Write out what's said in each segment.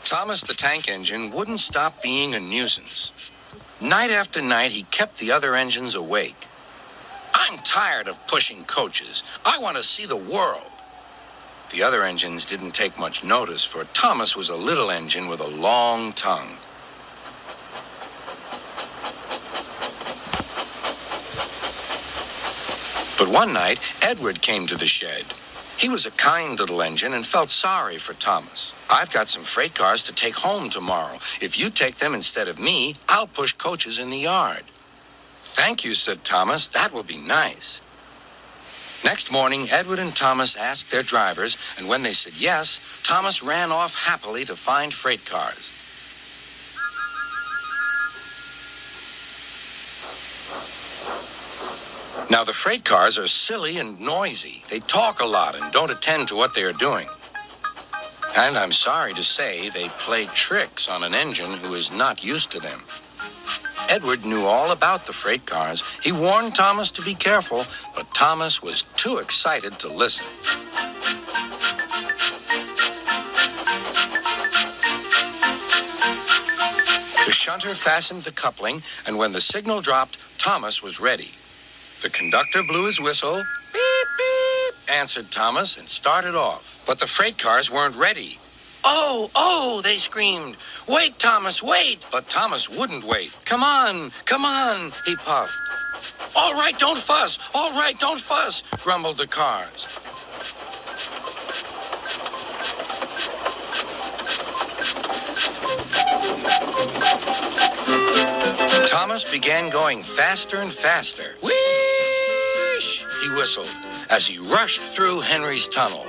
Thomas the Tank Engine wouldn't stop being a nuisance. Night after night, he kept the other engines awake. "I'm tired of pushing coaches. I want to see the world." The other engines didn't take much notice, for Thomas was a little engine with a long tongue. But one night, Edward came to the shed. He was a kind little engine and felt sorry for Thomas. "I've got some freight cars to take home tomorrow. If you take them instead of me, I'll push coaches in the yard." "Thank you," said Thomas. "That will be nice." Next morning, Edward and Thomas asked their drivers, and when they said yes, Thomas ran off happily to find freight cars. Now, the freight cars are silly and noisy. They talk a lot and don't attend to what they are doing. And I'm sorry to say, they play tricks on an engine who is not used to them. Edward knew all about the freight cars. He warned Thomas to be careful, but Thomas was too excited to listen. The shunter fastened the coupling, and when the signal dropped, Thomas was ready. The conductor blew his whistle. "Beep, beep," answered Thomas, and started off. But the freight cars weren't ready. "Oh, oh," they screamed. "Wait, Thomas, wait." But Thomas wouldn't wait. Come on, he puffed. "All right, don't fuss. All right, don't fuss," grumbled the cars. Thomas began going faster and faster. "Whoosh!" he whistled as he rushed through Henry's tunnel.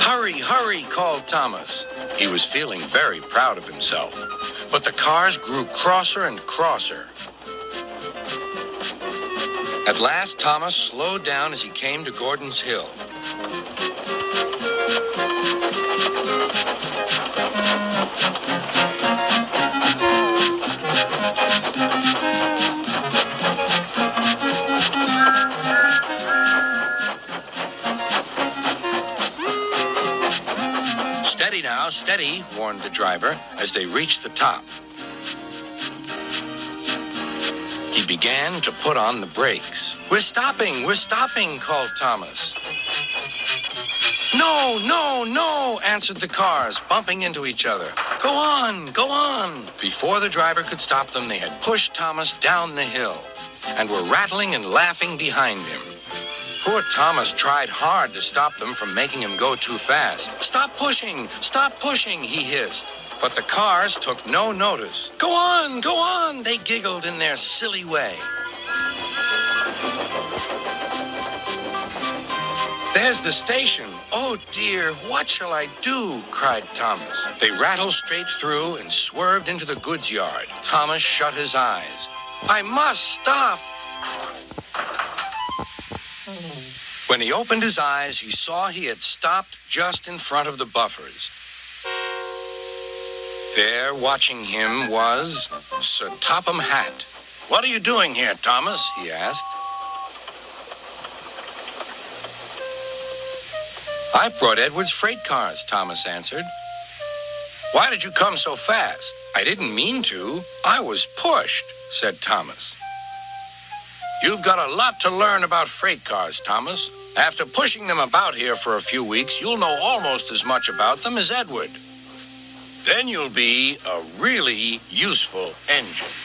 "Hurry, hurry," called Thomas. He was feeling very proud of himself. But the cars grew crosser and crosser. At last, Thomas slowed down as he came to Gordon's Hill. "Steady now, steady," warned the driver as they reached the top. He began to put on the brakes. We're stopping," called Thomas. "No, no, no," answered the cars, bumping into each other. Go on." Before the driver could stop them, they had pushed Thomas down the hill and were rattling and laughing behind him. Poor Thomas tried hard to stop them from making him go too fast. Stop pushing, he hissed. But the cars took no notice. Go on, they giggled in their silly way. "There's the station. Oh dear, what shall I do?" cried Thomas. They rattled straight through and swerved into the goods yard. Thomas shut his eyes. "I must stop." When he opened his eyes, he saw he had stopped just in front of the buffers. There, watching him, was Sir Topham Hatt. "What are you doing here, Thomas?" he asked. "I've brought Edward's freight cars," Thomas answered. "Why did you come so fast?" "I didn't mean to. I was pushed," said Thomas. "You've got a lot to learn about freight cars, Thomas. After pushing them about here for a few weeks, you'll know almost as much about them as Edward. Then you'll be a really useful engine."